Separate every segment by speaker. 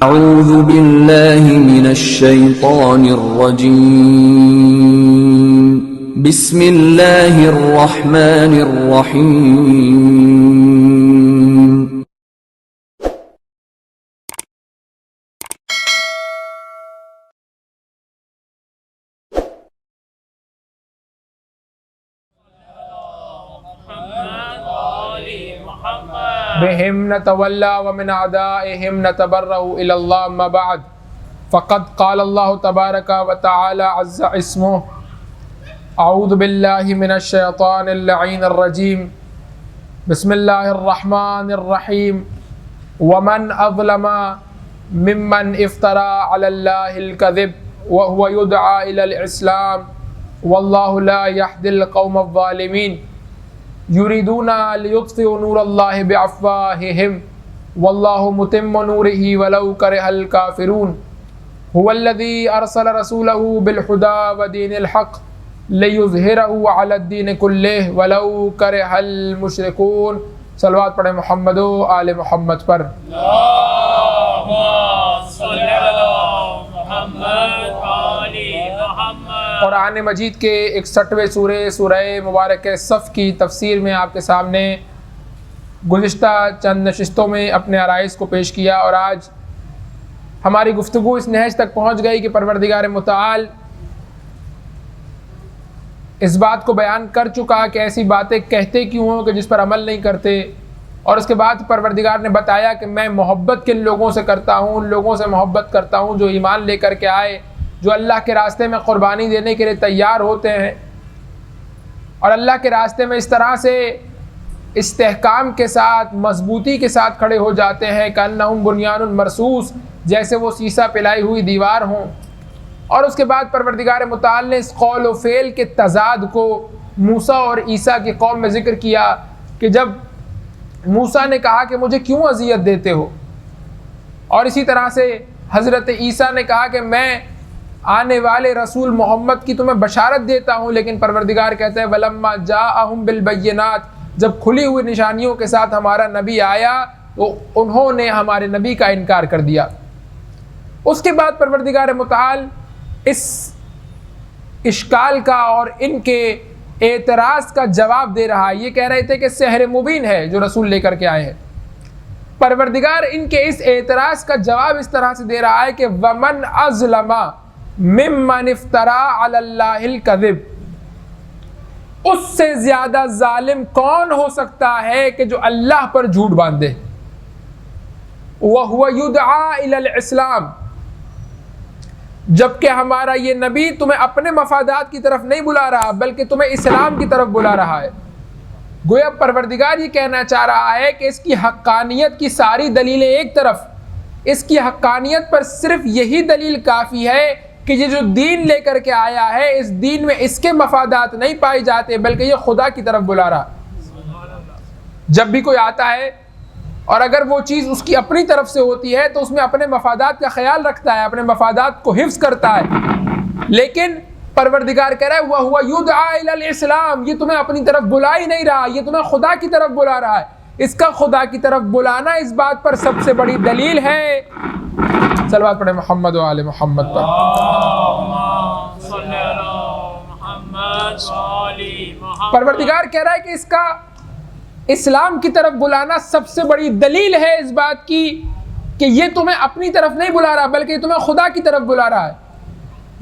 Speaker 1: أعوذ بالله من الشيطان الرجيم بسم الله الرحمن الرحيم
Speaker 2: بهم نتولى ومن أعدائهم نتبرأ إلى الله ما بعد فقد قال الله تبارك وتعالى عز اسمه أعوذ بالله من الشيطان اللعين الرجيم بسم الله الرحمن الرحيم ومن أظلم ممن افترى على الله الكذب وهو يدعى إلى الإسلام والله لا يهدي القوم الظالمين يريدون ليطفئوا نور الله بأفواههم والله متم نوره ولو كره الكافرون هو الذي أرسل رسوله بالهدى ودين الحق ليظهره على الدين كله ولو كره المشركون صلوات پڑھیں محمد و آل محمد پر قرآن مجید کے 61ویں سورہ مبارک صف کی تفسیر میں آپ کے سامنے گزشتہ چند نشستوں میں اپنے عرائض کو پیش کیا، اور آج ہماری گفتگو اس نہج تک پہنچ گئی کہ پروردگار متعال اس بات کو بیان کر چکا کہ ایسی باتیں کہتے کیوں ہوں کہ جس پر عمل نہیں کرتے، اور اس کے بعد پروردگار نے بتایا کہ میں محبت کن لوگوں سے کرتا ہوں، ان لوگوں سے محبت کرتا ہوں جو ایمان لے کر کے آئے، جو اللہ کے راستے میں قربانی دینے کے لیے تیار ہوتے ہیں، اور اللہ کے راستے میں اس طرح سے استحکام کے ساتھ، مضبوطی کے ساتھ کھڑے ہو جاتے ہیں کہ انہم بنیان مرصوص، جیسے وہ سیسا پلائی ہوئی دیوار ہوں۔ اور اس کے بعد پروردگار متعال نے اس قول و فعل کے تضاد کو موسیٰ اور عیسیٰ کی قوم میں ذکر کیا کہ جب موسیٰ نے کہا کہ مجھے کیوں اذیت دیتے ہو، اور اسی طرح سے حضرت عیسیٰ نے کہا کہ میں آنے والے رسول محمد کی تمہیں بشارت دیتا ہوں، لیکن پروردگار کہتا ہے وَلَمَّا جَاءَهُم بِالْبَيِّنَاتِ، جب کھلی ہوئی نشانیوں کے ساتھ ہمارا نبی آیا تو انہوں نے ہمارے نبی کا انکار کر دیا۔ اس کے بعد پروردگار متعال اس اشکال کا اور ان کے اعتراض کا جواب دے رہا ہے۔ یہ کہہ رہے تھے کہ سحر مبین ہے جو رسول لے کر کے آئے ہیں۔ پروردگار ان کے اس اعتراض کا جواب اس طرح سے دے رہا ہے کہ وَمَنْ أَظْلَمَ ممن افترا علی اللہ الکذب، اس سے زیادہ ظالم کون ہو سکتا ہے کہ جو اللہ پر جھوٹ باندھے۔ وَهُوَ يُدْعَى إِلَى الْإِسْلَامِ، جبکہ ہمارا یہ نبی تمہیں اپنے مفادات کی طرف نہیں بلا رہا بلکہ تمہیں اسلام کی طرف بلا رہا ہے۔ گویا پروردگار یہ کہنا چاہ رہا ہے کہ اس کی حقانیت کی ساری دلیلیں ایک طرف، اس کی حقانیت پر صرف یہی دلیل کافی ہے کہ یہ جو دین لے کر کے آیا ہے اس دین میں اس کے مفادات نہیں پائے جاتے بلکہ یہ خدا کی طرف بلا رہا۔ جب بھی کوئی آتا ہے اور اگر وہ چیز اس کی اپنی طرف سے ہوتی ہے تو اس میں اپنے مفادات کا خیال رکھتا ہے، اپنے مفادات کو حفظ کرتا ہے، لیکن پروردگار کہہ رہا ہے وَهُوَ يُدْعَى إِلَى الْإِسْلَامِ، یہ تمہیں اپنی طرف بلا ہی نہیں رہا، یہ تمہیں خدا کی طرف بلا رہا ہے۔ اس کا خدا کی طرف بلانا اس بات پر سب سے بڑی دلیل ہے۔ صلوات پڑھیں محمد و آل محمد پر۔ پروردگار کہہ رہا ہے کہ اس کا اسلام کی طرف بلانا سب سے بڑی دلیل ہے اس بات کی کہ یہ تمہیں اپنی طرف نہیں بلا رہا بلکہ یہ تمہیں خدا کی طرف بلا رہا ہے۔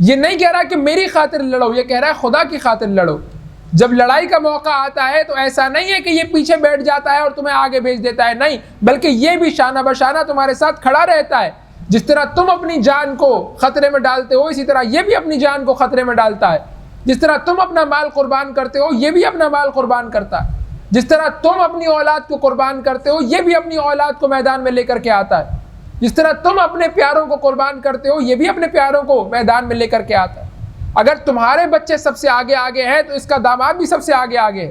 Speaker 2: یہ نہیں کہہ رہا کہ میری خاطر لڑو، یہ کہہ رہا ہے خدا کی خاطر لڑو۔ جب لڑائی کا موقع آتا ہے تو ایسا نہیں ہے کہ یہ پیچھے بیٹھ جاتا ہے اور تمہیں آگے بھیج دیتا ہے، نہیں، بلکہ یہ بھی شانہ بشانہ تمہارے ساتھ کھڑا رہتا ہے۔ جس طرح تم اپنی جان کو خطرے میں ڈالتے ہو اسی طرح یہ بھی اپنی جان کو خطرے میں ڈالتا ہے۔ جس طرح تم اپنا مال قربان کرتے ہو یہ بھی اپنا مال قربان کرتا ہے۔ جس طرح تم اپنی اولاد کو قربان کرتے ہو یہ بھی اپنی اولاد کو میدان میں لے کر کے آتا ہے۔ جس طرح تم اپنے پیاروں کو قربان کرتے ہو یہ بھی اپنے پیاروں کو میدان میں لے کر کے آتا ہے۔ اگر تمہارے بچے سب سے آگے آگے ہیں تو اس کا داماد بھی سب سے آگے آگے ہے۔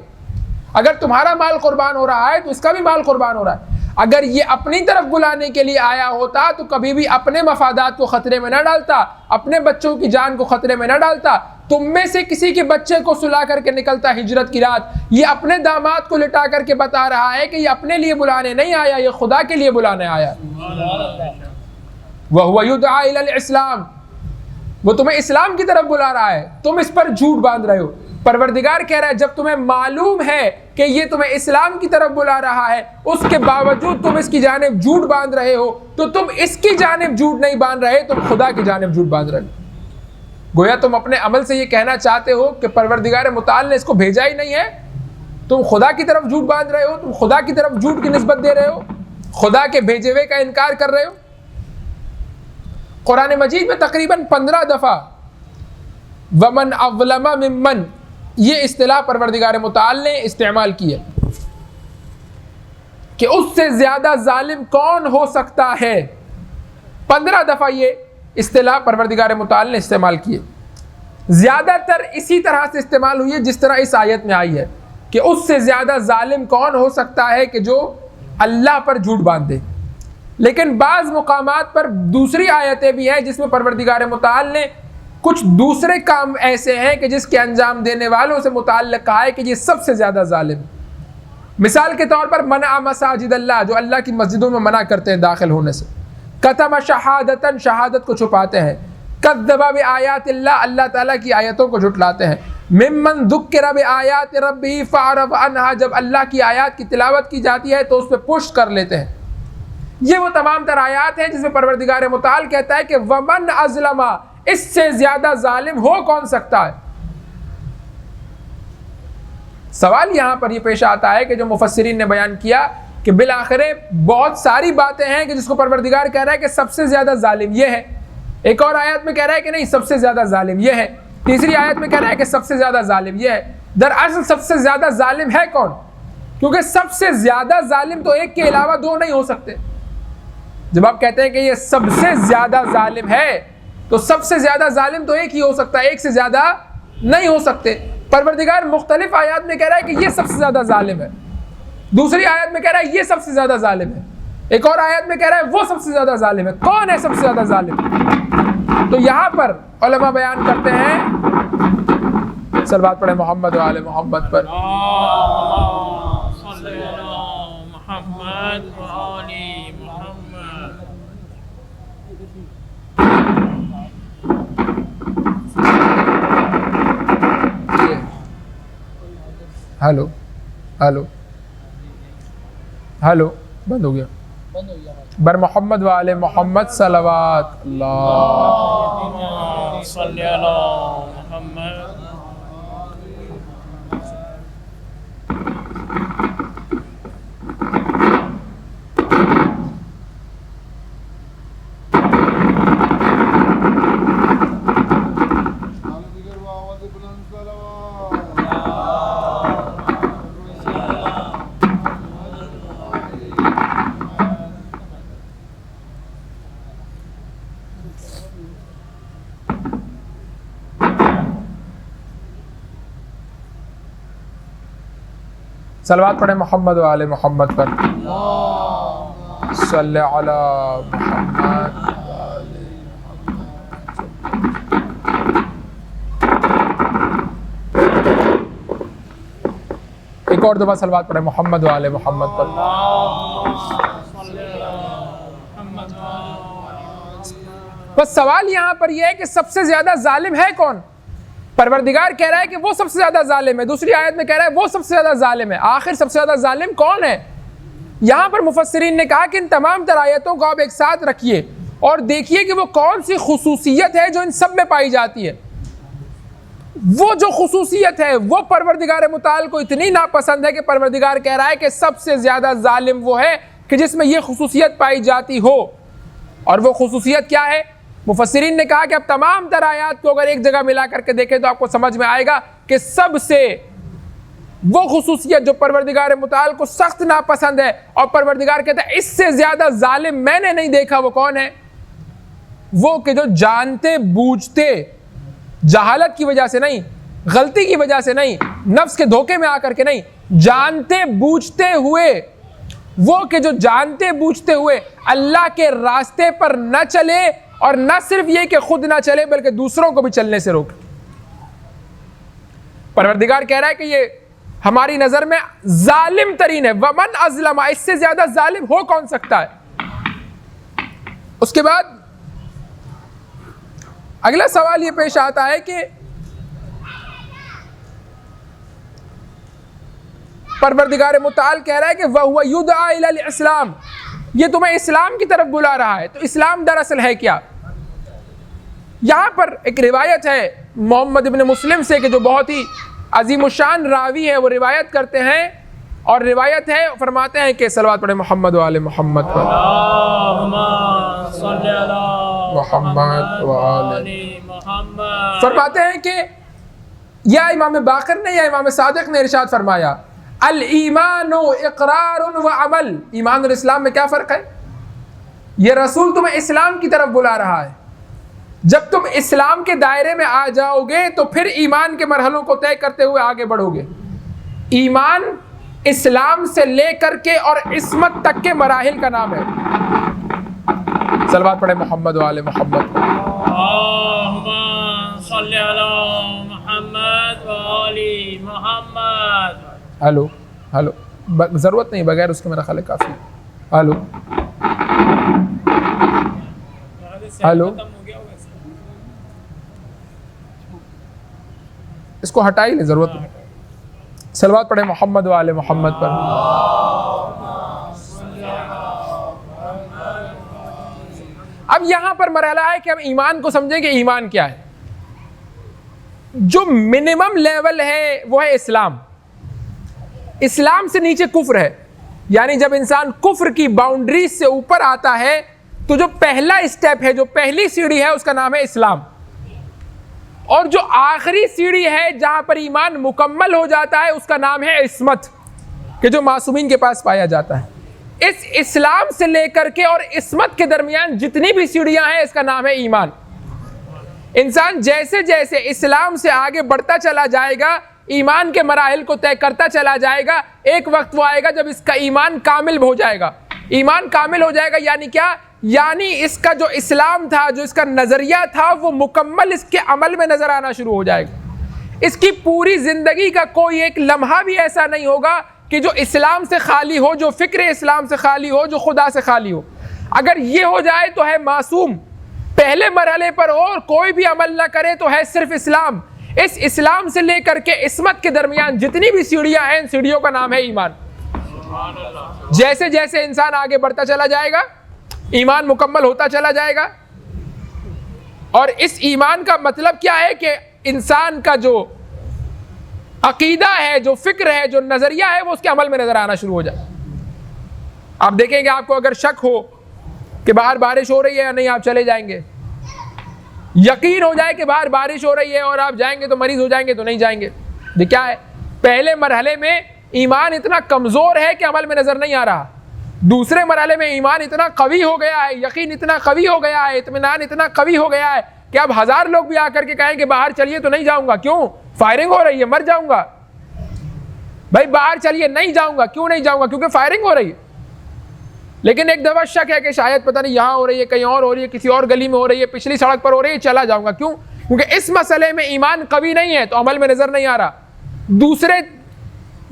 Speaker 2: اگر تمہارا مال قربان ہو رہا ہے تو اس کا بھی مال قربان ہو رہا ہے۔ اگر یہ اپنی طرف بلانے کے لیے آیا ہوتا تو کبھی بھی اپنے مفادات کو خطرے میں نہ ڈالتا، اپنے بچوں کی جان کو خطرے میں نہ ڈالتا۔ تم میں سے کسی کے بچے کو سلا کر کے نکلتا ہجرت کی رات، یہ اپنے داماد کو لٹا کر کے بتا رہا ہے کہ یہ اپنے لیے بلانے نہیں آیا، یہ خدا کے لیے بلانے آیا۔ وَهُوَ يُدْعَى إِلَى الْإِسْلَامِ، وہ تمہیں اسلام کی طرف بلا رہا ہے، تم اس پر جھوٹ باندھ رہے ہو۔ پروردگار کہہ رہا ہے جب تمہیں معلوم ہے کہ یہ تمہیں اسلام کی طرف بلا رہا ہے، اس کے باوجود تم اس کی جانب جھوٹ باندھ رہے ہو، تو تم اس کی جانب جھوٹ نہیں باندھ رہے، تم خدا کی جانب جھوٹ باندھ رہے ہو۔ گویا تم اپنے عمل سے یہ کہنا چاہتے ہو کہ پروردگار متعال نے اس کو بھیجا ہی نہیں ہے، تم خدا کی طرف جھوٹ باندھ رہے ہو، تم خدا کی طرف جھوٹ کی نسبت دے رہے ہو، خدا کے بھیجے ہوئے کا انکار کر رہے ہو۔ قرآن مجید میں تقریباً 15 دفعہ وَمَنْ أَظْلَمَ مِمَّنْ یہ اصطلاح پروردگار متعال نے استعمال کی ہے کہ اس سے زیادہ ظالم کون ہو سکتا ہے۔ 15 دفعہ یہ اصطلاح پروردگار متعال نے استعمال کی ہے۔ زیادہ تر اسی طرح سے استعمال ہوئی ہے جس طرح اس آیت میں آئی ہے کہ اس سے زیادہ ظالم کون ہو سکتا ہے کہ جو اللہ پر جھوٹ باندھ دے۔ لیکن بعض مقامات پر دوسری آیتیں بھی ہیں جس میں پروردگار متعال نے کچھ دوسرے کام ایسے ہیں کہ جس کے انجام دینے والوں سے متعلق کہا ہے کہ یہ سب سے زیادہ ظالم۔ مثال کے طور پر منع مساجد اللہ، جو اللہ کی مسجدوں میں منع کرتے ہیں داخل ہونے سے۔ کتم شہادتاً، شہادت کو چھپاتے ہیں۔ کذب بآیات اللہ، اللہ تعالیٰ کی آیتوں کو جھٹلاتے ہیں۔ ممن ذکر بآیات ربہ فاعرض عنہا، جب اللہ کی آیات کی تلاوت کی جاتی ہے تو اس پہ پشت کر لیتے ہیں۔ یہ وہ تمام تر آیات ہیں جس میں پروردگار متعال کہتا ہے کہ ومن اظلم، اس سے زیادہ ظالم ہو کون سکتا ہے۔ سوال یہاں پر یہ پیش آتا ہے کہ جو مفسرین نے بیان کیا کہ بالآخر بہت ساری باتیں ہیں کہ جس کو پروردگار کہہ رہا ہے کہ سب سے زیادہ ظالم یہ ہے، ایک اور آیت میں کہہ رہا ہے کہ نہیں سب سے زیادہ ظالم یہ ہے، تیسری آیت میں کہہ رہا ہے کہ سب سے زیادہ ظالم یہ ہے۔ دراصل سب سے زیادہ ظالم ہے کون؟ کیونکہ سب سے زیادہ ظالم تو ایک کے علاوہ دو نہیں ہو سکتے۔ جب آپ کہتے ہیں کہ یہ سب سے زیادہ ظالم ہے تو سب سے زیادہ ظالم تو ایک ہی ہو سکتا ہے، ایک سے زیادہ نہیں ہو سکتے۔ پروردگار مختلف آیات میں کہہ رہا ہے کہ یہ سب سے زیادہ ظالم ہے، دوسری آیت میں کہہ رہا ہے یہ سب سے زیادہ ظالم ہے، ایک اور آیت میں کہہ رہا ہے وہ سب سے زیادہ ظالم ہے۔ کون ہے سب سے زیادہ ظالم؟ تو یہاں پر علماء بیان کرتے ہیں، صلوات پڑھیں محمد و آل محمد پر۔ ہلو ہلو ہلو، بند ہو گیا۔ بر محمد و آل محمد صلوات اللہ
Speaker 3: صلی اللہ محمد۔
Speaker 2: صلوات پڑھیں محمد و آل محمد پر۔ صلی علی محمد۔ ایک اور دفعہ صلوات پڑھیں محمد و آل محمد پر۔ بس سوال یہاں پر یہ ہے کہ سب سے زیادہ ظالم ہے کون؟ پروردگار کہہ رہا ہے کہ وہ سب سے زیادہ ظالم ہے، دوسری آیت میں کہہ رہا ہے وہ سب سے زیادہ ظالم ہے۔ آخر سب سے زیادہ ظالم کون ہے؟ یہاں پر مفسرین نے کہا کہ ان تمام تر آیتوں کو آپ ایک ساتھ رکھیے اور دیکھیے کہ وہ کون سی خصوصیت ہے جو ان سب میں پائی جاتی ہے۔ وہ جو خصوصیت ہے وہ پروردگار متعال کو اتنی ناپسند ہے کہ پروردگار کہہ رہا ہے کہ سب سے زیادہ ظالم وہ ہے کہ جس میں یہ خصوصیت پائی جاتی ہو۔ اور وہ خصوصیت کیا ہے؟ مفسرین نے کہا کہ اب تمام تر آیات کو اگر ایک جگہ ملا کر کے دیکھیں تو آپ کو سمجھ میں آئے گا کہ سب سے وہ خصوصیت جو پروردگار متعال کو سخت ناپسند ہے اور پروردگار کہتا ہے اس سے زیادہ ظالم میں نے نہیں دیکھا، وہ کون ہے؟ وہ کہ جو جانتے بوجھتے، جہالت کی وجہ سے نہیں، غلطی کی وجہ سے نہیں، نفس کے دھوکے میں آ کر کے نہیں، جانتے بوجھتے ہوئے، وہ کہ جو جانتے بوجھتے ہوئے اللہ کے راستے پر نہ چلے، اور نہ صرف یہ کہ خود نہ چلے بلکہ دوسروں کو بھی چلنے سے روکے۔ پروردگار کہہ رہا ہے کہ یہ ہماری نظر میں ظالم ترین ہے۔ ومن اظلم، اس سے زیادہ ظالم ہو کون سکتا ہے؟ اس کے بعد اگلا سوال یہ پیش آتا ہے کہ پروردگار متعال کہہ رہا ہے کہ وَهُوَ يُدْعَى إِلَى الْإِسْلَامِ، یہ تمہیں اسلام کی طرف بلا رہا ہے. تو اسلام دراصل ہے کیا؟ یہاں پر ایک روایت ہے محمد ابن مسلم سے کہ جو بہت ہی عظیم الشان راوی ہے، وہ روایت کرتے ہیں اور روایت ہے فرماتے ہیں کہ صلوات پڑھیں محمد و آل محمد پر.
Speaker 3: اللہم صلی علی
Speaker 2: محمد و آل
Speaker 3: محمد.
Speaker 2: فرماتے ہیں کہ یا امام باقر نے یا امام صادق نے ارشاد فرمایا الایمان اقرار و عمل. ایمان اور اسلام میں کیا فرق ہے؟ یہ رسول تمہیں اسلام کی طرف بلا رہا ہے. جب تم اسلام کے دائرے میں آ جاؤ گے تو پھر ایمان کے مرحلوں کو طے کرتے ہوئے آگے بڑھو گے. ایمان اسلام سے لے کر کے اور عصمت تک کے مراحل کا نام ہے. صلوات پڑھیں محمد و آل محمد.
Speaker 3: اللہم صلی علی محمد و آل محمد.
Speaker 2: ہلو ہلو، ضرورت نہیں، بغیر اس کے میرا خیال ہے کافی. ہلو ہلو، اس کو ہٹا ہی نہیں، ضرورت نہیں. صلوات پڑھیں محمد و آل محمد پر. اب یہاں پر مرحلہ ہے کہ ہم ایمان کو سمجھیں کہ ایمان کیا ہے. جو منیمم لیول ہے وہ ہے اسلام. اسلام سے نیچے کفر ہے، یعنی جب انسان کفر کی باؤنڈریز سے اوپر آتا ہے تو جو پہلا اسٹیپ ہے، جو پہلی سیڑھی ہے، اس کا نام ہے اسلام. اور جو آخری سیڑھی ہے جہاں پر ایمان مکمل ہو جاتا ہے، اس کا نام ہے عصمت، کہ جو معصومین کے پاس پایا جاتا ہے. اس اسلام سے لے کر کے اور عصمت کے درمیان جتنی بھی سیڑھیاں ہیں، اس کا نام ہے ایمان. انسان جیسے جیسے اسلام سے آگے بڑھتا چلا جائے گا، ایمان کے مراحل کو طے کرتا چلا جائے گا، ایک وقت وہ آئے گا جب اس کا ایمان کامل ہو جائے گا. ایمان کامل ہو جائے گا یعنی کیا؟ یعنی اس کا جو اسلام تھا، جو اس کا نظریہ تھا، وہ مکمل اس کے عمل میں نظر آنا شروع ہو جائے گا. اس کی پوری زندگی کا کوئی ایک لمحہ بھی ایسا نہیں ہوگا کہ جو اسلام سے خالی ہو، جو فکر اسلام سے خالی ہو، جو خدا سے خالی ہو. اگر یہ ہو جائے تو ہے معصوم. پہلے مرحلے پر اور کوئی بھی عمل نہ کرے تو ہے صرف اسلام. اس اسلام سے لے کر کے عصمت کے درمیان جتنی بھی سیڑھیاں ہیں، ان سیڑھیوں کا نام ہے ایمان. جیسے جیسے انسان آگے بڑھتا چلا جائے گا، ایمان مکمل ہوتا چلا جائے گا. اور اس ایمان کا مطلب کیا ہے کہ انسان کا جو عقیدہ ہے، جو فکر ہے، جو نظریہ ہے، وہ اس کے عمل میں نظر آنا شروع ہو جائے. آپ دیکھیں گے آپ کو اگر شک ہو کہ باہر بارش ہو رہی ہے یا نہیں، آپ چلے جائیں گے. یقین ہو جائے کہ باہر بارش ہو رہی ہے اور آپ جائیں گے تو مریض ہو جائیں گے تو نہیں جائیں گے. یہ کیا ہے؟ پہلے مرحلے میں ایمان اتنا کمزور ہے کہ عمل میں نظر نہیں آ رہا. دوسرے مرحلے میں ایمان اتنا قوی ہو گیا ہے، یقین اتنا قوی ہو گیا ہے، اطمینان اتنا قوی ہو گیا ہے کہ اب 1000 لوگ بھی آ کر کے کہیں کہ باہر چلیے تو نہیں جاؤں گا. کیوں؟ فائرنگ ہو رہی ہے، مر جاؤں گا. بھائی باہر چلیے، نہیں جاؤں گا. کیوں نہیں جاؤں گا؟ کیونکہ فائرنگ ہو رہی ہے. لیکن ایک دفعہ شک ہے کہ شاید پتہ نہیں یہاں ہو رہی ہے، کہیں اور ہو رہی ہے، کسی اور گلی میں ہو رہی ہے، پچھلی سڑک پر ہو رہی ہے، چلا جاؤں گا. کیوں؟ کیونکہ اس مسئلے میں ایمان قوی نہیں ہے تو عمل میں نظر نہیں آ رہا. دوسرے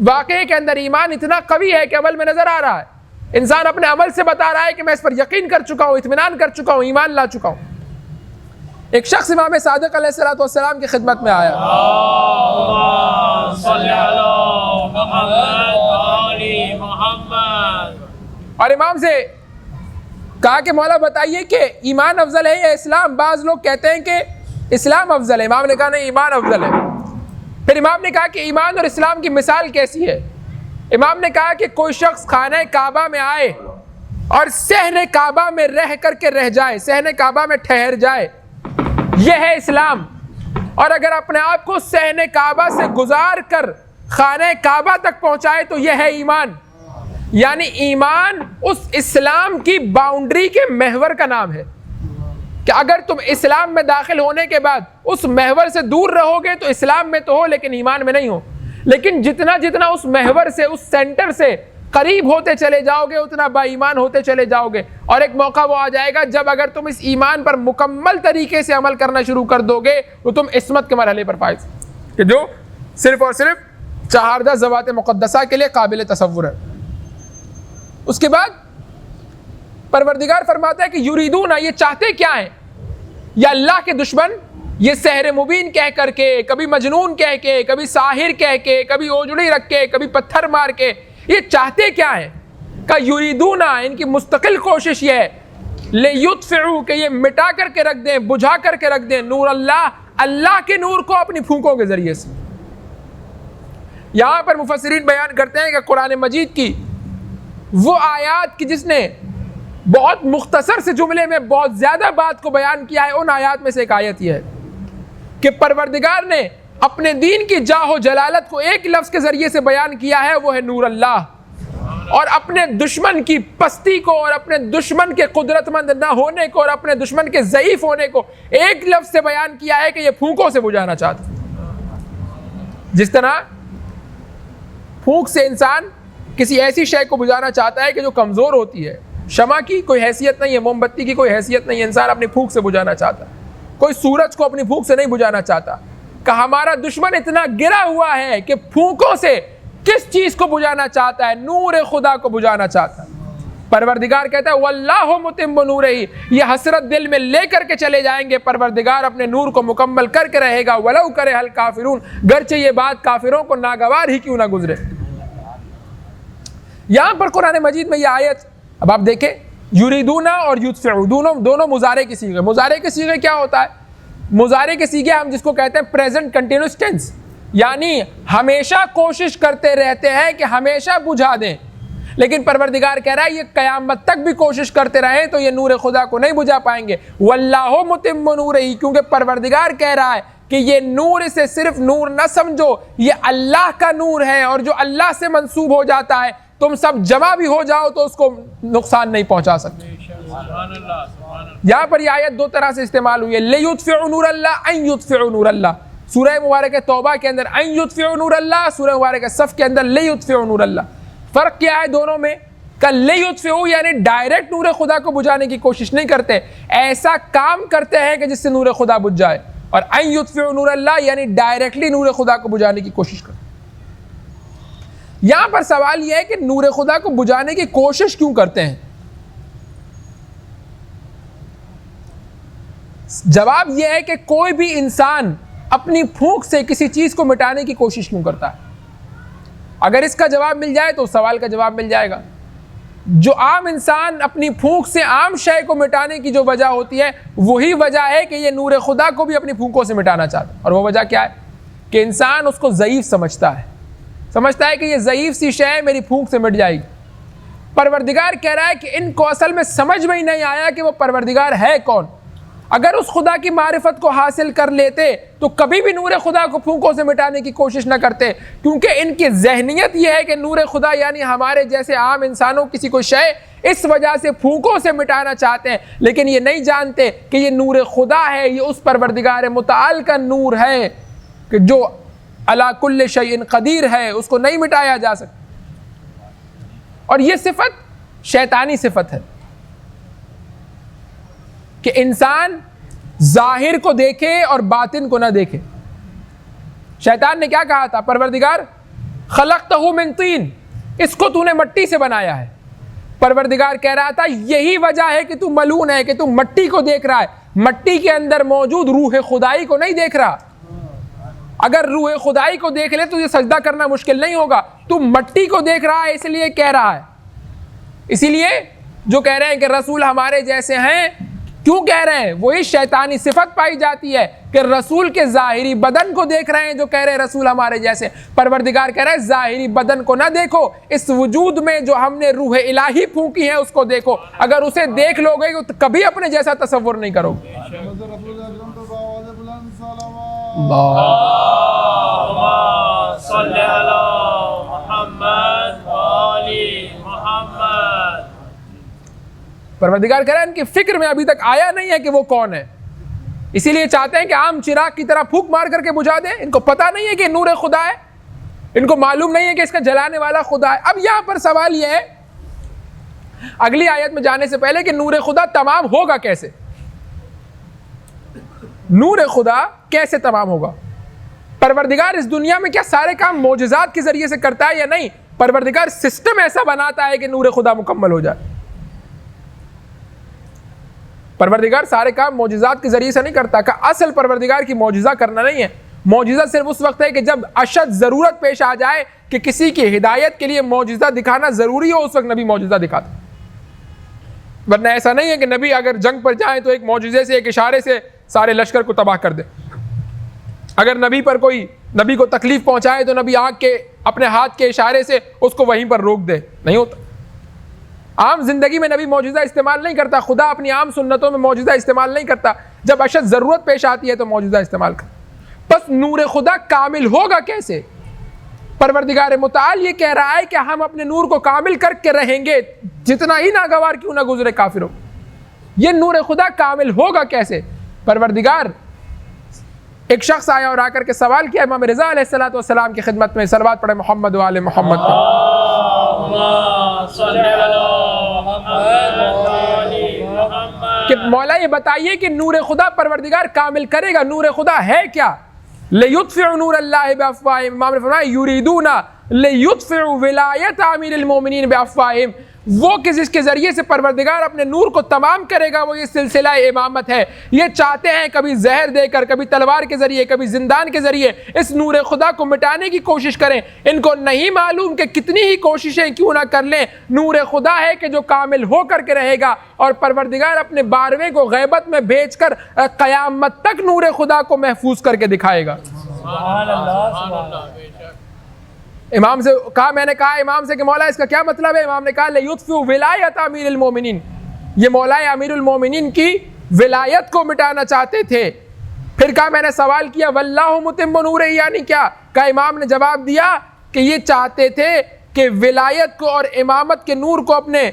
Speaker 2: واقعے کے اندر ایمان اتنا قوی ہے کہ عمل میں نظر آ رہا ہے. انسان اپنے عمل سے بتا رہا ہے کہ میں اس پر یقین کر چکا ہوں، اطمینان کر چکا ہوں، ایمان لا چکا ہوں. ایک شخص امام صادق علیہ السلام کی خدمت میں آیا.
Speaker 3: اللہم صلی علی محمد و آل محمد.
Speaker 2: اور امام سے کہا کہ مولا بتائیے کہ ایمان افضل ہے یا اسلام؟ بعض لوگ کہتے ہیں کہ اسلام افضل ہے. امام نے کہا نہیں، ایمان افضل ہے. پھر امام نے کہا کہ ایمان اور اسلام کی مثال کیسی ہے؟ امام نے کہا کہ کوئی شخص خانہ کعبہ میں آئے اور صحن کعبہ میں رہ کر کے رہ جائے، صحن کعبہ میں ٹھہر جائے، یہ ہے اسلام. اور اگر اپنے آپ کو صحن کعبہ سے گزار کر خانہ کعبہ تک پہنچائے تو یہ ہے ایمان. یعنی ایمان اس اسلام کی باؤنڈری کے محور کا نام ہے کہ اگر تم اسلام میں داخل ہونے کے بعد اس محور سے دور رہو گے تو اسلام میں تو ہو لیکن ایمان میں نہیں ہو. لیکن جتنا جتنا اس محور سے، اس سینٹر سے قریب ہوتے چلے جاؤ گے، اتنا با ایمان ہوتے چلے جاؤ گے. اور ایک موقع وہ آ جائے گا جب اگر تم اس ایمان پر مکمل طریقے سے عمل کرنا شروع کر دو گے تو تم عصمت کے مرحلے پر فائز، کہ جو صرف اور صرف چہاردہ ذوات مقدسہ کے لیے قابل تصور ہے. اس کے بعد پروردگار فرماتا ہے کہ یریدون، یہ چاہتے کیا ہیں؟ یا اللہ کے دشمن یہ سحر مبین کہہ کر کے، کبھی مجنون کہہ کے، کبھی ساحر کہہ کے، کبھی اوجڑی رکھ کے، کبھی پتھر مار کے، یہ چاہتے کیا ہیں؟ کہ یریدون، ان کی مستقل کوشش یہ ہے، لیطفئوا، کہ یہ مٹا کر کے رکھ دیں، بجھا کر کے رکھ دیں، نور اللہ، اللہ کے نور کو اپنی پھونکوں کے ذریعے سے۔ یہاں پر مفسرین بیان کرتے ہیں کہ قرآن مجید کی وہ آیات کی جس نے بہت مختصر سے جملے میں بہت زیادہ بات کو بیان کیا ہے، ان آیات میں سے ایک آیت یہ ہے کہ پروردگار نے اپنے دین کی جاہ و جلالت کو ایک لفظ کے ذریعے سے بیان کیا ہے، وہ ہے نور اللہ، اور اپنے دشمن کی پستی کو اور اپنے دشمن کے قدرت مند نہ ہونے کو اور اپنے دشمن کے ضعیف ہونے کو ایک لفظ سے بیان کیا ہے کہ یہ پھونکوں سے بجھانا چاہتا ہے۔ جس طرح پھونک سے انسان کسی ایسی شے کو بجھانا چاہتا ہے کہ جو کمزور ہوتی ہے، شمع کی کوئی حیثیت نہیں ہے، موم بتی کی کوئی حیثیت نہیں ہے، انسان اپنی پھونک سے بجھانا چاہتا ہے۔ کوئی سورج کو اپنی پھونک سے نہیں بجھانا چاہتا، کہ ہمارا دشمن اتنا گرا ہوا ہے کہ پھونکوں سے کس چیز کو بجھانا چاہتا ہے؟ نور خدا کو بجھانا چاہتا ہے۔ پروردگار کہتا ہے واللہ متم نورہ، یہ حسرت دل میں لے کر کے چلے جائیں گے، پروردگار اپنے نور کو مکمل کر کے رہے گا، ولو کرہ الکافرون، گرچہ یہ بات کافروں کو ناگوار ہی کیوں نہ گزرے۔ یہاں پر قرآن مجید میں یہ آیت، اب آپ دیکھیں یریدون اور یطفئوا دونوں مضارع کے صیغے۔ مضارع کے صیغے کیا ہوتا ہے؟ مضارع کے صیغے ہم جس کو کہتے ہیں پریزنٹ کنٹینیوس ٹینس، یعنی ہمیشہ کوشش کرتے رہتے ہیں کہ ہمیشہ بجھا دیں، لیکن پروردگار کہہ رہا ہے یہ قیامت تک بھی کوشش کرتے رہیں تو یہ نور خدا کو نہیں بجھا پائیں گے۔ واللہ متم نورہ، کیونکہ پروردگار کہہ رہا ہے کہ یہ نور سے صرف نور نہ سمجھو، یہ اللہ کا نور ہے، اور جو اللہ سے منسوب ہو جاتا ہے تم سب جمع بھی ہو جاؤ تو اس کو نقصان نہیں پہنچا سکتے۔ یہاں پر یہ آیت دو طرح سے استعمال ہوئی ہے، لیطفئوا نور اللہ، ان یطفئوا نور اللہ۔ سورہ مبارکہ توبہ کے اندر ان یطفئوا نور اللہ، سورہ مبارکہ صف کے اندر لیطفئوا نور اللہ۔ فرق کیا ہے دونوں میں؟ کہ لیطفئوا یعنی ڈائریکٹ نور خدا کو بجھانے کی کوشش نہیں کرتے، ایسا کام کرتے ہیں کہ جس سے نور خدا بجھ جائے، اور ان یطفئوا نور اللہ یعنی ڈائریکٹلی نور خدا کو بجھانے کی کوشش کرتے۔ یہاں پر سوال یہ ہے کہ نور خدا کو بجھانے کی کوشش کیوں کرتے ہیں؟ جواب یہ ہے کہ کوئی بھی انسان اپنی پھونک سے کسی چیز کو مٹانے کی کوشش کیوں کرتا ہے؟ اگر اس کا جواب مل جائے تو سوال کا جواب مل جائے گا۔ جو عام انسان اپنی پھونک سے عام شے کو مٹانے کی جو وجہ ہوتی ہے، وہی وجہ ہے کہ یہ نور خدا کو بھی اپنی پھونکوں سے مٹانا چاہتا ہے۔ اور وہ وجہ کیا ہے؟ کہ انسان اس کو ضعیف سمجھتا ہے کہ یہ ضعیف سی شے میری پھونک سے مٹ جائے گی۔ پروردگار کہہ رہا ہے کہ ان کو اصل میں سمجھ میں ہی نہیں آیا کہ وہ پروردگار ہے کون۔ اگر اس خدا کی معرفت کو حاصل کر لیتے تو کبھی بھی نور خدا کو پھونکوں سے مٹانے کی کوشش نہ کرتے، کیونکہ ان کی ذہنیت یہ ہے کہ نور خدا یعنی ہمارے جیسے عام انسانوں کسی کو شے اس وجہ سے پھونکوں سے مٹانا چاہتے ہیں، لیکن یہ نہیں جانتے کہ یہ نور خدا ہے، یہ اس پروردگار متعال کا نور ہے کہ جو علی کل شیء قدیر ہے، اس کو نہیں مٹایا جا سکتا۔ اور یہ صفت شیطانی صفت ہے کہ انسان ظاہر کو دیکھے اور باطن کو نہ دیکھے۔ شیطان نے کیا کہا تھا؟ پروردگار خلقتہ من طین، اس کو تو نے مٹی سے بنایا ہے۔ پروردگار کہہ رہا تھا یہی وجہ ہے کہ تو ملعون ہے، کہ تو مٹی کو دیکھ رہا ہے، مٹی کے اندر موجود روح خدائی کو نہیں دیکھ رہا۔ اگر روح خدائی کو دیکھ لے تو یہ سجدہ کرنا مشکل نہیں ہوگا، تو مٹی کو دیکھ رہا ہے اس لیے کہہ رہا ہے۔ اسی لیے جو کہہ رہے ہیں کہ رسول ہمارے جیسے ہیں، کیوں کہہ رہے ہیں؟ وہی شیطانی صفت پائی جاتی ہے کہ رسول کے ظاہری بدن کو دیکھ رہے ہیں جو کہہ رہے ہیں رسول ہمارے جیسے۔ پروردگار کہہ رہا ہے ظاہری بدن کو نہ دیکھو، اس وجود میں جو ہم نے روح الہی پھونکی ہے اس کو دیکھو۔ اگر اسے دیکھ لو گے تو کبھی اپنے جیسا تصور نہیں کرو گے۔
Speaker 3: صلی اللہ محمد وآلِ محمد۔
Speaker 2: پروردگار کہہ رہا ہے ان کی فکر میں ابھی تک آیا نہیں ہے کہ وہ کون ہے، اسی لیے چاہتے ہیں کہ عام چراغ کی طرح پھونک مار کر کے بجھا دیں۔ ان کو پتہ نہیں ہے کہ نور خدا ہے، ان کو معلوم نہیں ہے کہ اس کا جلانے والا خدا ہے۔ اب یہاں پر سوال یہ ہے اگلی آیت میں جانے سے پہلے کہ نور خدا تمام ہوگا کیسے؟ نور خدا کیسے تمام ہوگا؟ پروردگار اس دنیا میں کیا سارے کام معجزات کے ذریعے سے کرتا ہے یا نہیں؟ پروردگار سسٹم ایسا بناتا ہے کہ نور خدا مکمل ہو جائے۔ پروردگار سارے کام معجزات کے ذریعے سے نہیں کرتا. کہ اصل پروردگار کی معجزہ کرنا نہیں ہے. معجزہ صرف اس وقت ہے کہ جب اشد ضرورت پیش آ جائے کہ کسی کی ہدایت کے لیے معجزہ دکھانا ضروری ہو, اس وقت نبی معجزہ دکھاتا. ورنہ ایسا نہیں ہے کہ نبی اگر جنگ پر جائیں تو ایک معجزے سے, ایک اشارے سے سارے لشکر کو تباہ کر دے. اگر نبی کو تکلیف پہنچائے تو نبی آنکھ کے اپنے ہاتھ کے اشارے سے اس کو وہیں پر روک دے. نہیں ہوتا. عام زندگی میں نبی معجزہ استعمال نہیں کرتا. خدا اپنی عام سنتوں میں معجزہ استعمال نہیں کرتا. جب اشد ضرورت پیش آتی ہے تو معجزہ استعمال کرتا. بس نور خدا کامل ہوگا کیسے؟ پروردگار متعال یہ کہہ رہا ہے کہ ہم اپنے نور کو کامل کر کے رہیں گے, جتنا ہی ناگوار کیوں نہ گزرے کافروں. یہ نور خدا کامل ہوگا کیسے؟ پروردگار, ایک شخص آیا اور آ کر کے سوال کیا امام رضا علیہ الصلوۃ والسلام کی خدمت میں. صلوات پڑھے محمد و آل محمد پر. کہ مولا یہ بتائیے کہ نور خدا پروردگار کامل کرے گا, نور خدا ہے کیا؟ لِيُطْفِعُ نُورَ اللَّهِ بِأَفْوَاهِهِمْ. امام نے فرمایا یریدون لِيُطْفِعُ وِلَایَتَ امیر المومنین بِأَفْوَاهِهِمْ. وہ کہ جس کے ذریعے سے پروردگار اپنے نور کو تمام کرے گا, وہ یہ سلسلہ امامت ہے. یہ چاہتے ہیں کبھی زہر دے کر, کبھی تلوار کے ذریعے, کبھی زندان کے ذریعے اس نور خدا کو مٹانے کی کوشش کریں. ان کو نہیں معلوم کہ کتنی ہی کوششیں کیوں نہ کر لیں, نور خدا ہے کہ جو کامل ہو کر کے رہے گا. اور پروردگار اپنے بارویں کو غیبت میں بھیج کر قیامت تک نور خدا کو محفوظ کر کے دکھائے گا.
Speaker 3: سبحان اللہ.
Speaker 2: امام سے کہا, میں نے کہا امام سے کہ مولا اس کا کیا مطلب ہے؟ امام نے کہا لِيُطْفِعُ وِلَایَتَ امیر المومنین. یہ مولا امیر المومنین کی ولایت کو مٹانا چاہتے تھے. پھر کہا میں نے سوال کیا وَاللَّهُ مُتِمُّ نُورِهِ یعنی کیا؟ کہا امام نے جواب دیا کہ یہ چاہتے تھے کہ ولایت کو اور امامت کے نور کو اپنے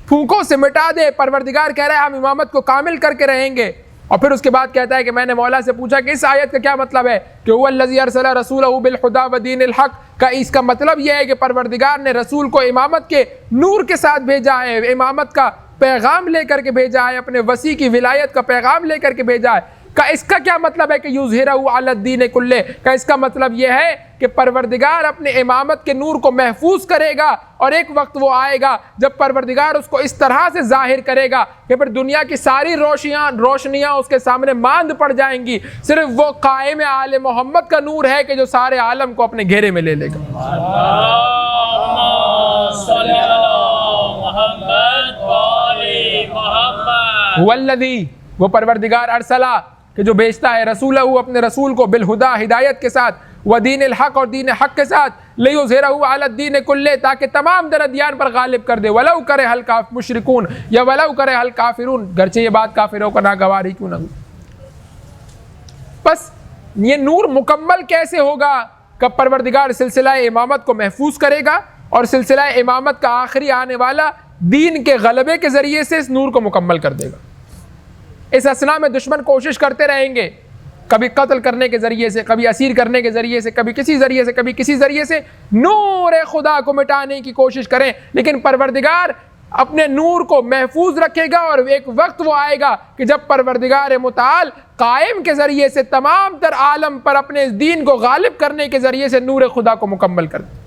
Speaker 2: پھونکوں سے مٹا دے. پروردگار کہہ رہا ہے ہم امامت کو کامل کر کے رہیں گے. اور پھر اس کے بعد کہتا ہے کہ میں نے مولا سے پوچھا کہ اس آیت کا کیا مطلب ہے کہ هو الذی ارسل رسولہ بالہدی ودین الحق. کا اس کا مطلب یہ ہے کہ پروردگار نے رسول کو امامت کے نور کے ساتھ بھیجا ہے, امامت کا پیغام لے کر کے بھیجا ہے, اپنے وسیع کی ولایت کا پیغام لے کر کے بھیجا ہے. کا اس کا کیا مطلب ہے کہ یظہرہ علی الدین کلہ. کا اس کا مطلب یہ ہے کہ پروردگار اپنے امامت کے نور کو محفوظ کرے گا, اور ایک وقت وہ آئے گا جب پروردگار اس کو اس طرح سے ظاہر کرے گا کہ پھر دنیا کی ساری روشنیاں اس کے سامنے ماند پڑ جائیں گی. صرف وہ قائم آل محمد کا نور ہے کہ جو سارے عالم کو اپنے گھیرے میں لے لے گا. والذی, وہ پروردگار ارسلہ کہ جو بھیجتا ہے رسولہ اپنے رسول کو بالہدا ہدایت کے ساتھ, ودین الحق اور دین حق کے ساتھ, لیظہرہ علی الدین کلہ تاکہ تمام در ادیان پر غالب کر دے. ولو کرہ المشرکون یا ولو کرہ الکافرون, گرچہ یہ بات کافروں کا ناگوار ہی کیوں نہ ہو. بس یہ نور مکمل کیسے ہوگا کہ پروردگار سلسلہ امامت کو محفوظ کرے گا اور سلسلہ امامت کا آخری آنے والا دین کے غلبے کے ذریعے سے اس نور کو مکمل کر دے گا. اس اثنا میں دشمن کوشش کرتے رہیں گے, کبھی قتل کرنے کے ذریعے سے, کبھی اسیر کرنے کے ذریعے سے, کبھی کسی ذریعے سے, کبھی کسی ذریعے سے نور خدا کو مٹانے کی کوشش کریں, لیکن پروردگار اپنے نور کو محفوظ رکھے گا. اور ایک وقت وہ آئے گا کہ جب پروردگار متعال قائم کے ذریعے سے تمام تر عالم پر اپنے دین کو غالب کرنے کے ذریعے سے نور خدا کو مکمل کر دے.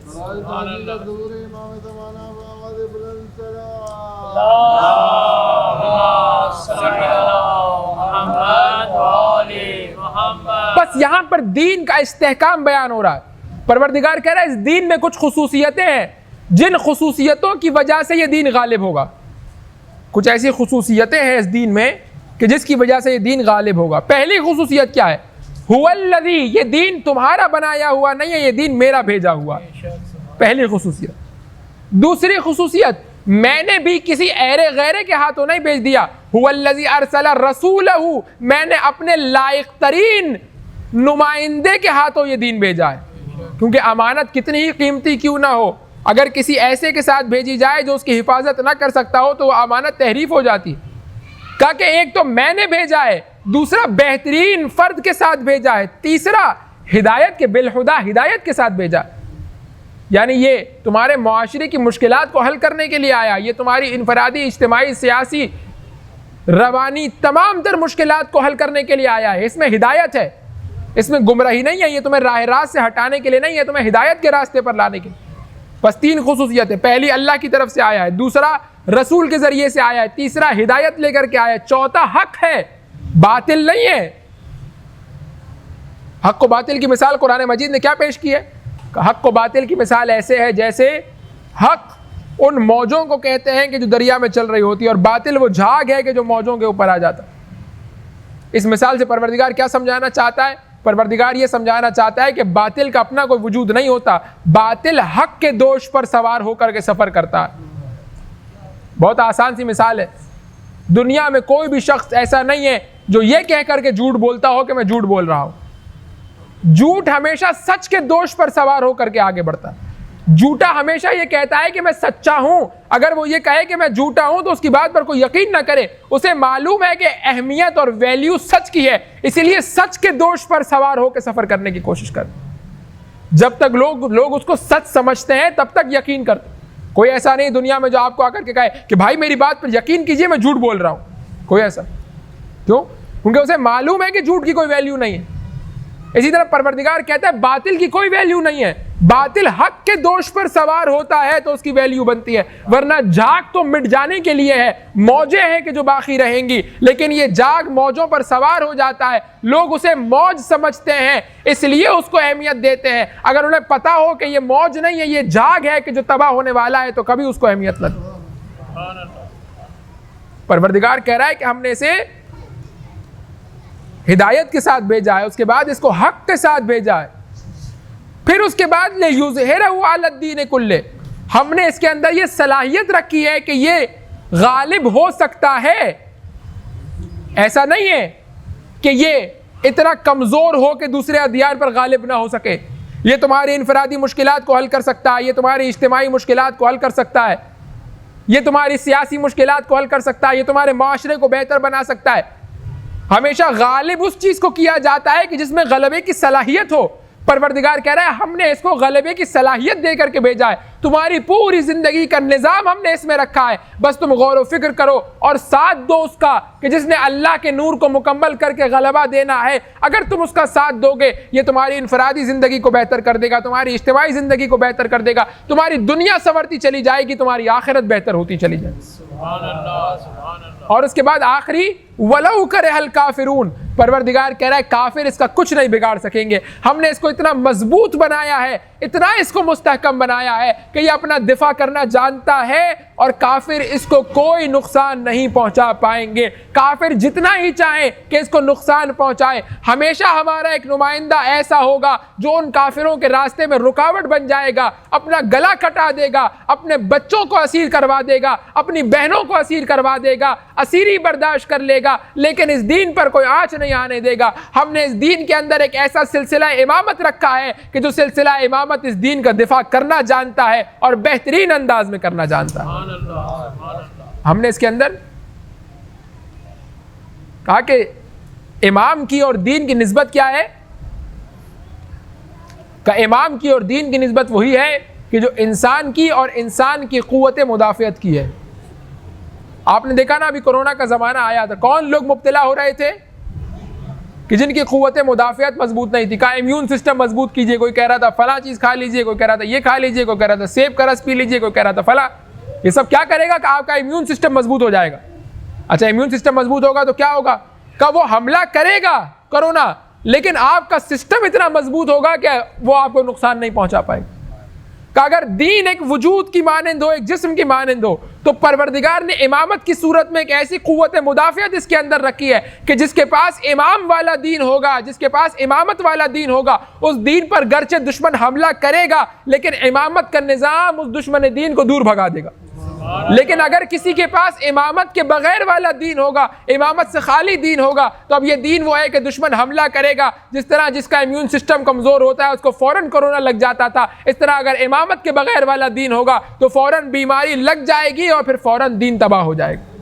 Speaker 2: بس یہاں پر دین کا استحکام بیان ہو رہا ہے. پروردگار کہہ رہا ہے اس دین میں کچھ خصوصیتیں ہیں جن خصوصیتوں کی وجہ سے یہ دین غالب ہوگا. کچھ ایسی خصوصیتیں ہیں اس دین میں کہ جس کی وجہ سے یہ دین غالب ہوگا. پہلی خصوصیت کیا ہے؟ هو الذی, یہ دین تمہارا بنایا ہوا نہیں ہے, یہ دین میرا بھیجا ہوا. پہلی خصوصیت. دوسری خصوصیت, میں نے بھی کسی ایرے غیرے کے ہاتھوں نہیں بھیج دیا. هو الذی ارسل رسولہ, میں نے اپنے لائق ترین نمائندے کے ہاتھوں یہ دین بھیجا ہے. کیونکہ امانت کتنی ہی قیمتی کیوں نہ ہو, اگر کسی ایسے کے ساتھ بھیجی جائے جو اس کی حفاظت نہ کر سکتا ہو تو وہ امانت تحریف ہو جاتی ہے. کہا کہ ایک تو میں نے بھیجا ہے, دوسرا بہترین فرد کے ساتھ بھیجا ہے, تیسرا ہدایت کے بالہدا ہدایت کے ساتھ بھیجا. یعنی یہ تمہارے معاشرے کی مشکلات کو حل کرنے کے لیے آیا, یہ تمہاری انفرادی, اجتماعی, سیاسی, روانی تمام تر مشکلات کو حل کرنے کے لیے آیا ہے. اس میں ہدایت ہے, اس میں گمراہی نہیں ہے, یہ تمہیں راہ راست سے ہٹانے کے لیے نہیں ہے, تمہیں ہدایت کے راستے پر لانے کے لیے. بس 3 خصوصیتیں، پہلی اللہ کی طرف سے آیا ہے، دوسرا رسول کے ذریعے سے آیا ہے، تیسرا ہدایت لے کر کے آیا ہے، چوتھا حق ہے، باطل نہیں ہے۔ حق و باطل کی مثال قرآن مجید نے کیا پیش کی ہے؟ حق و باطل کی مثال ایسے ہے جیسے حق ان موجوں کو کہتے ہیں کہ جو دریا میں چل رہی ہوتی ہے، اور باطل وہ جھاگ ہے کہ جو موجوں کے اوپر آ جاتا ہے۔ اس مثال سے پروردگار کیا سمجھانا چاہتا ہے؟ پروردگار یہ سمجھانا چاہتا ہے کہ باطل کا اپنا کوئی وجود نہیں ہوتا، باطل حق کے دوش پر سوار ہو کر کے سفر کرتا ہے۔ بہت آسان سی مثال ہے، دنیا میں کوئی بھی شخص ایسا نہیں ہے جو یہ کہہ کر کے جھوٹ بولتا ہو کہ میں جھوٹ بول رہا ہوں۔ جھوٹ ہمیشہ سچ کے دوش پر سوار ہو کر کے آگے بڑھتا ہے۔ جھوٹا ہمیشہ یہ کہتا ہے کہ میں سچا ہوں، اگر وہ یہ کہے کہ میں جھوٹا ہوں تو اس کی بات پر کوئی یقین نہ کرے، اسے معلوم ہے کہ اہمیت اور ویلیو سچ کی ہے، اسی لیے سچ کے دوش پر سوار ہو کے سفر کرنے کی کوشش کرتے۔ جب تک لوگ اس کو سچ سمجھتے ہیں تب تک یقین کرتے۔ کوئی ایسا نہیں دنیا میں جو آپ کو آ کر کے کہے کہ بھائی میری بات پر یقین کیجئے میں جھوٹ بول رہا ہوں، کوئی ایسا کیوں؟ کیونکہ اسے معلوم ہے کہ جھوٹ کی کوئی ویلیو نہیں ہے۔ اسی طرح پروردگار کہتا ہے باطل کی کوئی ویلیو نہیں ہے، باطل حق کے دوش پر سوار ہوتا ہے تو اس کی ویلیو بنتی ہے، ورنہ جاگ تو مٹ جانے کے لیے ہے، موجیں ہیں کہ جو باقی رہیں گی، لیکن یہ جاگ موجوں پر سوار ہو جاتا ہے، لوگ اسے موج سمجھتے ہیں اس لیے اس کو اہمیت دیتے ہیں۔ اگر انہیں پتا ہو کہ یہ موج نہیں ہے، یہ جاگ ہے کہ جو تباہ ہونے والا ہے، تو کبھی اس کو اہمیت نہ دے۔ پروردگار کہہ رہا ہے کہ ہم نے اسے ہدایت کے ساتھ بھیجا ہے، اس کے بعد اس کو حق کے ساتھ بھیجا ہے، پھر اس کے بعد لِیُظْہِرَهُ عَلَى الدِّینِ کُلِّهِ، ہم نے اس کے اندر یہ صلاحیت رکھی ہے کہ یہ غالب ہو سکتا ہے۔ ایسا نہیں ہے کہ یہ اتنا کمزور ہو کہ دوسرے ادیان پر غالب نہ ہو سکے۔ یہ تمہاری انفرادی مشکلات کو حل کر سکتا ہے، یہ تمہاری اجتماعی مشکلات کو حل کر سکتا ہے، یہ تمہاری سیاسی مشکلات کو حل کر سکتا ہے، یہ تمہارے معاشرے کو بہتر بنا سکتا ہے۔ ہمیشہ غالب اس چیز کو کیا جاتا ہے کہ جس میں غلبے کی صلاحیت ہو۔ پروردگار کہہ رہا ہے ہم نے اس کو غلبے کی صلاحیت دے کر کے بھیجا ہے، تمہاری پوری زندگی کا نظام ہم نے اس میں رکھا ہے، بس تم غور و فکر کرو اور ساتھ دو اس کا کہ جس نے اللہ کے نور کو مکمل کر کے غلبہ دینا ہے۔ اگر تم اس کا ساتھ دو گے یہ تمہاری انفرادی زندگی کو بہتر کر دے گا، تمہاری اجتماعی زندگی کو بہتر کر دے گا، تمہاری دنیا سنورتی چلی جائے گی، تمہاری آخرت بہتر ہوتی چلی جائے گی۔ اور اس کے بعد آخری وَلَوْ كَرِهَ الْكَافِرُونَ، پروردگار کہہ رہا ہے کافر اس کا کچھ نہیں بگاڑ سکیں گے۔ ہم نے اس کو اتنا مضبوط بنایا ہے، اتنا اس کو مستحکم بنایا ہے کہ یہ اپنا دفاع کرنا جانتا ہے اور کافر اس کو کوئی نقصان نہیں پہنچا پائیں گے۔ کافر جتنا ہی چاہیں کہ اس کو نقصان پہنچائے، ہمیشہ ہمارا ایک نمائندہ ایسا ہوگا جو ان کافروں کے راستے میں رکاوٹ بن جائے گا، اپنا گلا کٹا دے گا، اپنے بچوں کو اسیر کروا دے گا، اپنی بہنوں کو اسیر کروا دے گا، اسیری برداشت کر لے گا، لیکن اس دین پر کوئی آنچ نہیں آنے دے گا۔ ہم نے اس دین کے اندر ایک ایسا سلسلہ امامت رکھا ہے کہ جو سلسلہ امامت اس دین کا دفاع کرنا جانتا ہے اور بہترین انداز میں کرنا جانتا ہے۔ ہم نے اس کے اندر کہا کہ امام کی اور دین کی نسبت کیا ہے؟ کہ امام کی اور دین کی نسبت وہی ہے کہ جو انسان کی اور انسان کی قوت مدافعت کی ہے۔ آپ نے دیکھا نا ابھی کورونا کا زمانہ آیا تھا، کون لوگ مبتلا ہو رہے تھے کہ جن کی قوت مدافعت مضبوط نہیں تھی۔ کہا امیون سسٹم مضبوط کیجئے، کوئی کہہ رہا تھا فلاں چیز کھا لیجئے، کوئی کہہ رہا تھا یہ کھا لیجئے، کوئی کہہ رہا تھا سیب کا رس پی لیجئے، کوئی کہہ رہا تھا فلاں۔ یہ سب کیا کرے گا کہ آپ کا امیون سسٹم مضبوط ہو جائے گا۔ اچھا امیون سسٹم مضبوط ہوگا تو کیا ہوگا کہ وہ حملہ کرے گا کورونا، لیکن آپ کا سسٹم اتنا مضبوط ہوگا کہ وہ آپ کو نقصان نہیں پہنچا پائے گا۔ کہ اگر دین ایک وجود کی مانند ہو، ایک جسم کی مانند ہو، تو پروردگار نے امامت کی صورت میں ایک ایسی قوت مدافعت اس کے اندر رکھی ہے کہ جس کے پاس امام والا دین ہوگا، جس کے پاس امامت والا دین ہوگا، اس دین پر گرچہ دشمن حملہ کرے گا لیکن امامت کا نظام اس دشمن دین کو دور بھگا دے گا۔ لیکن اگر کسی کے پاس امامت کے بغیر والا دین ہوگا، امامت سے خالی دین ہوگا، تو اب یہ دین وہ ہے کہ دشمن حملہ کرے گا۔ جس طرح جس کا امیون سسٹم کمزور ہوتا ہے اس کو فوراً کورونا لگ جاتا تھا، اس طرح اگر امامت کے بغیر والا دین ہوگا تو فوراً بیماری لگ جائے گی اور پھر فوراً دین تباہ ہو جائے گا۔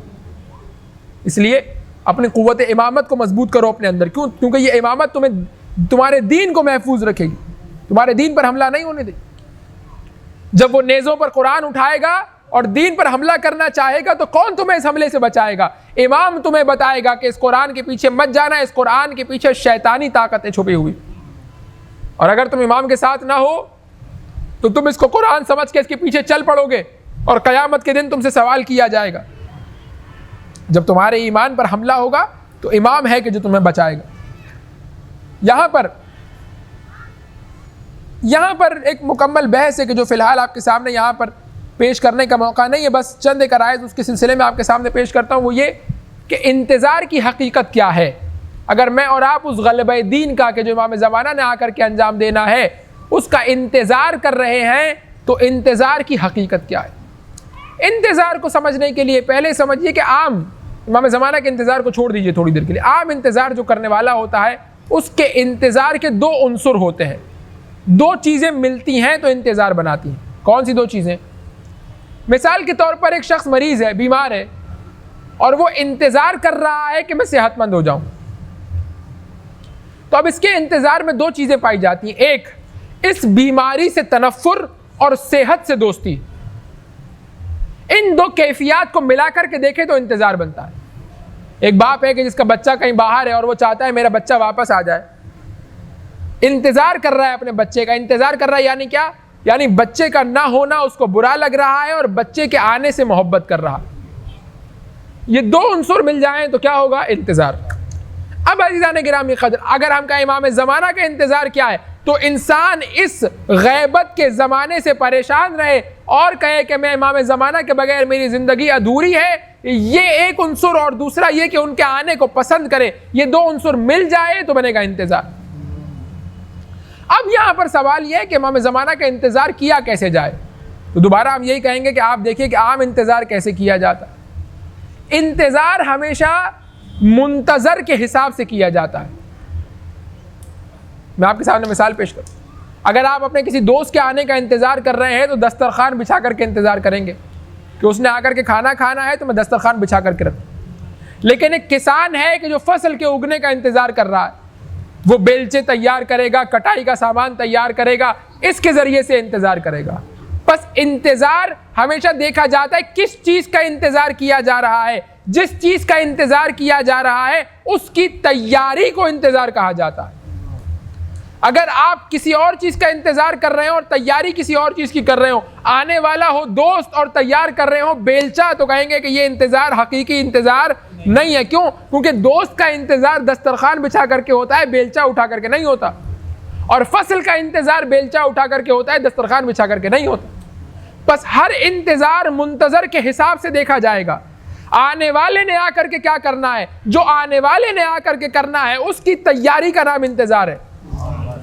Speaker 2: اس لیے اپنی قوت امامت کو مضبوط کرو اپنے اندر۔ کیوں؟ کیونکہ یہ امامت تمہارے دین کو محفوظ رکھے گی، تمہارے دین پر حملہ نہیں ہونے دے گی۔ جب وہ نیزوں پر قرآن اٹھائے گا اور دین پر حملہ کرنا چاہے گا تو کون تمہیں اس حملے سے بچائے گا؟ امام تمہیں بتائے گا کہ اس قرآن کے پیچھے مت جانا، اس قرآن کے پیچھے شیطانی طاقتیں چھپی ہوئی، اور اگر تم امام کے ساتھ نہ ہو تو تم اس کو قرآن سمجھ کے اس کے پیچھے چل پڑو گے اور قیامت کے دن تم سے سوال کیا جائے گا. جب تمہارے ایمان پر حملہ ہوگا تو امام ہے کہ جو تمہیں بچائے گا. یہاں پر ایک مکمل بحث ہے کہ جو فی الحال آپ کے سامنے یہاں پر پیش کرنے کا موقع نہیں ہے، بس چند ایک آیات اس کے سلسلے میں آپ کے سامنے پیش کرتا ہوں. وہ یہ کہ انتظار کی حقیقت کیا ہے. اگر میں اور آپ اس غلبہ دین کا کہ جو امام زمانہ نے آ کر کے انجام دینا ہے اس کا انتظار کر رہے ہیں تو انتظار کی حقیقت کیا ہے. انتظار کو سمجھنے کے لیے پہلے سمجھیے کہ عام امام زمانہ کے انتظار کو چھوڑ دیجئے تھوڑی دیر کے لیے. عام انتظار جو کرنے والا ہوتا ہے اس کے انتظار کے دو عنصر ہوتے ہیں. دو چیزیں ملتی ہیں تو انتظار بناتی ہیں. کون سی دو چیزیں؟ مثال کے طور پر ایک شخص مریض ہے، بیمار ہے، اور وہ انتظار کر رہا ہے کہ میں صحت مند ہو جاؤں. تو اب اس کے انتظار میں دو چیزیں پائی جاتی ہیں. ایک، اس بیماری سے تنفر اور صحت سے دوستی. ان دو کیفیات کو ملا کر کے دیکھیں تو انتظار بنتا ہے. ایک باپ ہے کہ جس کا بچہ کہیں باہر ہے اور وہ چاہتا ہے میرا بچہ واپس آ جائے. انتظار کر رہا ہے اپنے بچے کا. انتظار کر رہا ہے یعنی کیا؟ یعنی بچے کا نہ ہونا اس کو برا لگ رہا ہے اور بچے کے آنے سے محبت کر رہا ہے. یہ دو عنصر مل جائیں تو کیا ہوگا؟ انتظار. اب عزیزان گرامی قدر، اگر ہم کہیں امام زمانہ کا انتظار کیا ہے تو انسان اس غیبت کے زمانے سے پریشان رہے اور کہے کہ میں امام زمانہ کے بغیر میری زندگی ادھوری ہے، یہ ایک عنصر، اور دوسرا یہ کہ ان کے آنے کو پسند کرے. یہ دو عنصر مل جائے تو بنے گا انتظار. اب یہاں پر سوال یہ ہے کہ امام زمانہ کا انتظار کیا کیسے جائے. تو دوبارہ ہم یہی کہیں گے کہ آپ دیکھیے کہ عام انتظار کیسے کیا جاتا. انتظار ہمیشہ منتظر کے حساب سے کیا جاتا ہے. میں آپ کے سامنے مثال پیش کروں. اگر آپ اپنے کسی دوست کے آنے کا انتظار کر رہے ہیں تو دسترخوان بچھا کر کے انتظار کریں گے کہ اس نے آ کر کے کھانا کھانا ہے تو میں دسترخوان بچھا کر کے رکھوں. لیکن ایک کسان ہے کہ جو فصل کے اگنے کا انتظار کر رہا ہے، وہ بیلچے تیار کرے گا، کٹائی کا سامان تیار کرے گا، اس کے ذریعے سے انتظار کرے گا. بس انتظار ہمیشہ دیکھا جاتا ہے کس چیز کا انتظار کیا جا رہا ہے. جس چیز کا انتظار کیا جا رہا ہے اس کی تیاری کو انتظار کہا جاتا ہے. اگر آپ کسی اور چیز کا انتظار کر رہے ہو اور تیاری کسی اور چیز کی کر رہے ہو، آنے والا ہو دوست اور تیار کر رہے ہو بیلچہ، تو کہیں گے کہ یہ انتظار حقیقی انتظار نہیں ہے. کیوں؟ کیونکہ دوست کا انتظار دسترخوان بچھا کر کے ہوتا ہے، بیلچہ اٹھا کر کے نہیں ہوتا. اور فصل کا انتظار بیلچہ اٹھا کر کے ہوتا ہے، دسترخوان بچھا کر کے نہیں ہوتا. بس ہر انتظار منتظر کے حساب سے دیکھا جائے گا. آنے والے نے آ کر کے کیا کرنا ہے، جو آنے والے نے آ کر کے کرنا ہے اس کی تیاری کا نام انتظار ہے.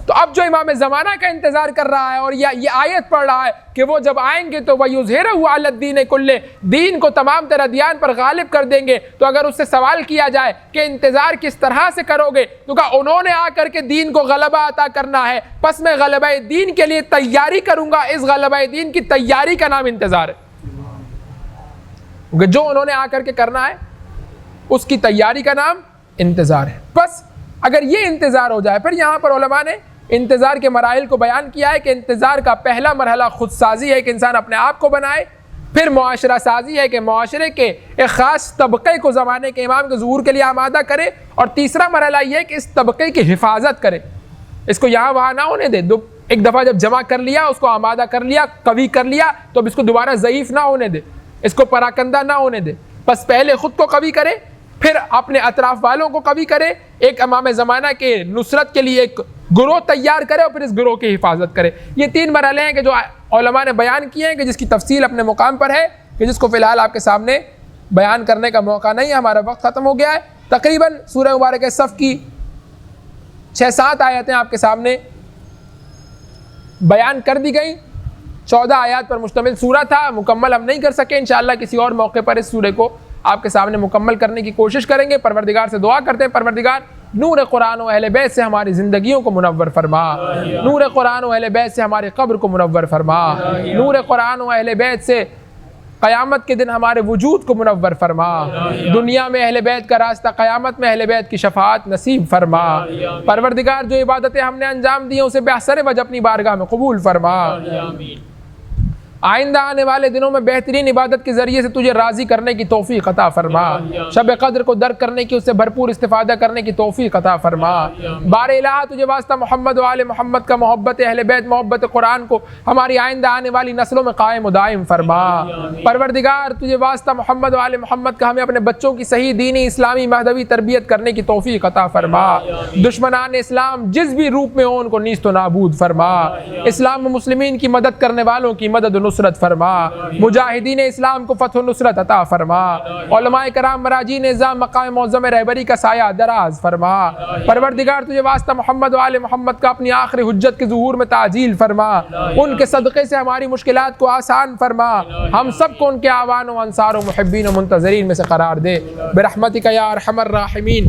Speaker 2: تو اب جو امام زمانہ کا انتظار کر رہا ہے اور یہ آیت پڑھ رہا ہے کہ وہ جب آئیں گے تو وَيُظْهِرُهُ عَلَى الدِّينِ كُلِّهِ، دین کو تمام طرح دیان پر غالب کر دیں گے. تو اگر اس سے سوال کیا جائے کہ انتظار کس طرح سے کرو گے تو کہا انہوں نے آ کر کے دین کو غلبہ عطا کرنا ہے، پس میں غلبہ دین کے لیے تیاری کروں گا. اس غلبہ دین کی تیاری کا نام انتظار ہے. جو انہوں نے آ کر کے کرنا ہے اس کی تیاری کا نام انتظار ہے. بس اگر یہ انتظار ہو جائے، پھر یہاں پر علماء نے انتظار کے مراحل کو بیان کیا ہے کہ انتظار کا پہلا مرحلہ خود سازی ہے کہ انسان اپنے آپ کو بنائے، پھر معاشرہ سازی ہے کہ معاشرے کے ایک خاص طبقے کو زمانے کے امام کے ظہور کے لیے آمادہ کرے، اور تیسرا مرحلہ یہ ہے کہ اس طبقے کی حفاظت کرے، اس کو یہاں وہاں نہ ہونے دے. ایک دفعہ جب جمع کر لیا، اس کو آمادہ کر لیا، قوی کر لیا، تو اب اس کو دوبارہ ضعیف نہ ہونے دے، اس کو پراکندہ نہ ہونے دے. بس پہلے خود کو قوی کرے، پھر اپنے اطراف والوں کو قوی کرے، ایک امام زمانہ کے نصرت کے لیے ایک گروہ تیار کرے، اور پھر اس گروہ کی حفاظت کرے. یہ تین مرحلے ہیں کہ جو علماء نے بیان کیے ہیں، کہ جس کی تفصیل اپنے مقام پر ہے، کہ جس کو فی الحال آپ کے سامنے بیان کرنے کا موقع نہیں ہے. ہمارا وقت ختم ہو گیا ہے. تقریباً سورہ مبارکہ صف کی 6-7 آیتیں آپ کے سامنے بیان کر دی گئیں. 14 آیات پر مشتمل سورہ تھا، مکمل ہم نہیں کر سکے. انشاءاللہ کسی اور موقع پر اس سورہ کو آپ کے سامنے مکمل کرنے کی کوشش کریں گے. پروردگار سے دعا کرتے ہیں، پروردگار نور قرآن و اہل بیت سے ہماری زندگیوں کو منور فرما، نور قرآن و اہل بیت سے ہماری قبر کو منور فرما، نور قرآن و اہل بیت سے قیامت کے دن ہمارے وجود کو منور فرما. دنیا میں اہل بیت کا راستہ، قیامت میں اہل بیت کی شفاعت نصیب فرما. پروردگار جو عبادتیں ہم نے انجام دی ہیں اسے بے اثر وجہ اپنی بارگاہ میں قبول فرما. آئندہ آنے والے دنوں میں بہترین عبادت کے ذریعے سے تجھے راضی کرنے کی توفیق عطا فرما، شب قدر کو درک کرنے کی، اس سے بھرپور استفادہ کرنے کی توفیق عطا فرما۔ بار الہ تجھے واسطہ محمد و آل محمد کا محبت اہل بیت، محبت قرآن کو ہماری آئندہ آنے والی نسلوں میں قائم و دائم فرما۔ پروردگار تجھے واسطہ محمد و آل محمد کا ہمیں اپنے بچوں کی صحیح دینی اسلامی مہذبی تربیت کرنے کی توفیق عطا فرما۔ دشمنان اسلام جس بھی روپ میں ہوں ان کو نیست و نابود فرما، اسلام و مسلمین کی مدد کرنے والوں کی مدد و نصرت فرما، مجاہدین اسلام کو فتح و نصرت عطا فرما، علماء کرام مراجین نظام مقام معظم رہبری کا سایہ دراز فرما۔ پروردگار تجھے واسطہ محمد و آل محمد کا اپنی آخری حجت کے ظہور میں تعجیل فرما، ان کے صدقے سے ہماری مشکلات کو آسان فرما، ہم سب کو ان کے اعوان و انصار و محبین و منتظرین میں سے قرار دے برحمتک یا ارحم الراحمین۔